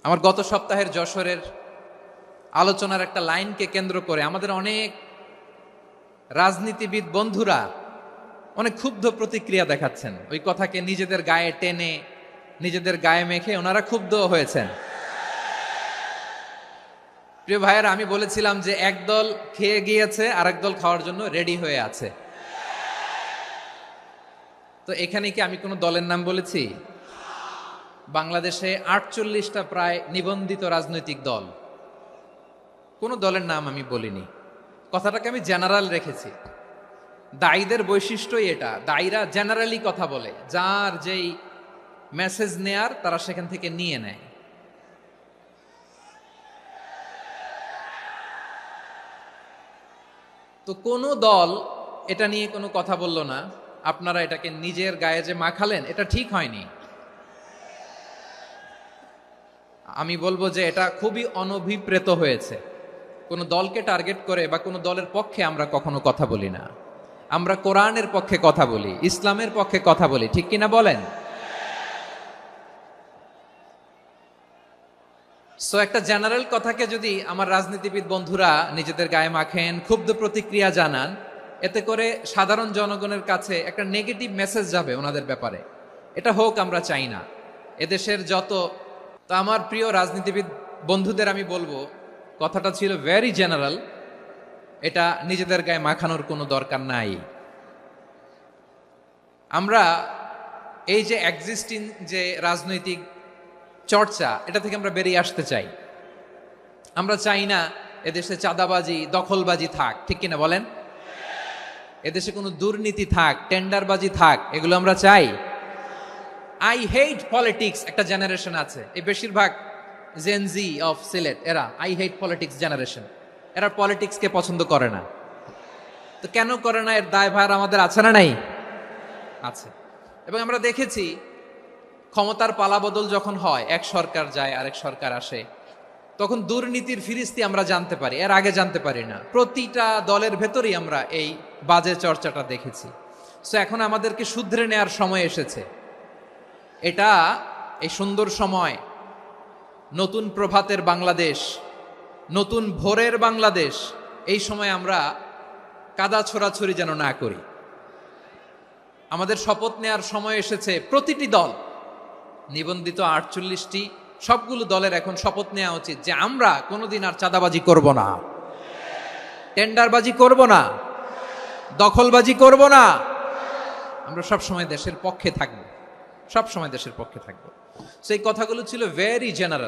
আমার গত সপ্তাহের যশোরের আলোচনার একটা লাইনকে কেন্দ্র করে আমাদের অনেক রাজনীতিবিদ বন্ধুরা অনেক ক্ষুব্ধ প্রতিক্রিয়া দেখাচ্ছেন। ওই কথাকে নিজেদের গায়ে টেনে, নিজেদের গায়ে মেখে ওনারা ক্ষুব্ধ হয়েছেন। প্রিয় ভাইয়েরা, আমি বলেছিলাম যে একদল খেয়ে গিয়েছে আর একদল খাওয়ার জন্য রেডি হয়ে আছে। তো এখানে কি আমি কোনো দলের নাম বলেছি? বাংলাদেশে ৪৮টা প্রায় নিবন্ধিত রাজনৈতিক দল, কোনো দলের নাম আমি বলিনি। কথাটাকে আমি জেনারেল রেখেছি। দায়ীদের বৈশিষ্ট্যই এটা, দায়ীরা জেনারেলি কথা বলে, যার যেই মেসেজ নেয়ার তারা সেখান থেকে নিয়ে নেয়। তো কোনো দল এটা নিয়ে কোনো কথা বলল না। আপনারা এটাকে নিজের গায়ে যে মাখালেন, এটা ঠিক হয়নি। আমি বলবো যে এটা খুবই অনভিপ্রেত হয়েছে। কোনো দলকে টার্গেট করে বা কোনো দলের পক্ষে আমরা কখনো কথা বলি না। আমরা কোরআনের পক্ষে কথা বলি, ইসলামের পক্ষে কথা বলি, ঠিক কিনা বলেন? সো একটা জেনারেল কথাকে যদি আমার রাজনীতিবিদ বন্ধুরা নিজেদের গায়ে মাখেন, ক্ষুব্ধ প্রতিক্রিয়া জানান, এতে করে সাধারণ জনগণের কাছে একটা নেগেটিভ মেসেজ যাবে ওনাদের ব্যাপারে। এটা হোক আমরা চাই না। এদেশের তো আমার প্রিয় রাজনীতিবিদ বন্ধুদের আমি বলবো, কথাটা ছিল ভেরি জেনারেল, এটা নিজেদের গায়ে মাখানোর কোনো দরকার নাই। আমরা এই যে এক্সিস্টিং যে রাজনৈতিক চর্চা, এটা থেকে আমরা বেরিয়ে আসতে চাই। আমরা চাই না এদেশে চাঁদাবাজি, দখলবাজি থাক, ঠিক কিনা বলেন? এদেশে কোনো দুর্নীতি থাক, টেন্ডারবাজি থাক, এগুলো আমরা চাই। আই হেট পলিটিক্স একটা জেনারেশন আছে, এই বেশিরভাগ জেনজি অফ সিলেট, এরা আই হেট পলিটিক্স জেনারেশন। এরা পলিটিক্সকে পছন্দ করে না। তো কেন করে না, এর দায়ভার আমাদের আছে না নাই? আছে। এবং আমরা দেখেছি ক্ষমতার পালাবদল যখন হয়, এক সরকার যায় আরেক সরকার আসে, তখন দুর্নীতির ফিরিস্তি আমরা জানতে পারি, এর আগে জানতে পারি না। প্রতিটা দলের ভেতরেই আমরা এই বাজে চর্চাটা দেখেছি। সো এখন আমাদেরকে শুধরে নেওয়ার সময় এসেছে। এটা এই সুন্দর সময়, নতুন প্রভাতের বাংলাদেশ, নতুন ভোরের বাংলাদেশ, এই সময় আমরা কাদা ছোড়াছুরি যেন না করি। আমাদের শপথ নেওয়ার সময় এসেছে। প্রতিটি দল, নিবন্ধিত ৪৮টি, সবগুলো দলের এখন শপথ নেওয়া উচিত যে আমরা কোনোদিন আর চাঁদাবাজি করব না, টেন্ডারবাজি করব না, দখলবাজি করব না। আমরা সবসময় দেশের পক্ষে থাকবো, সবসময় দেশের পক্ষে থাকবো। সেই কথাগুলো ছিল ভেরি জেনারেল।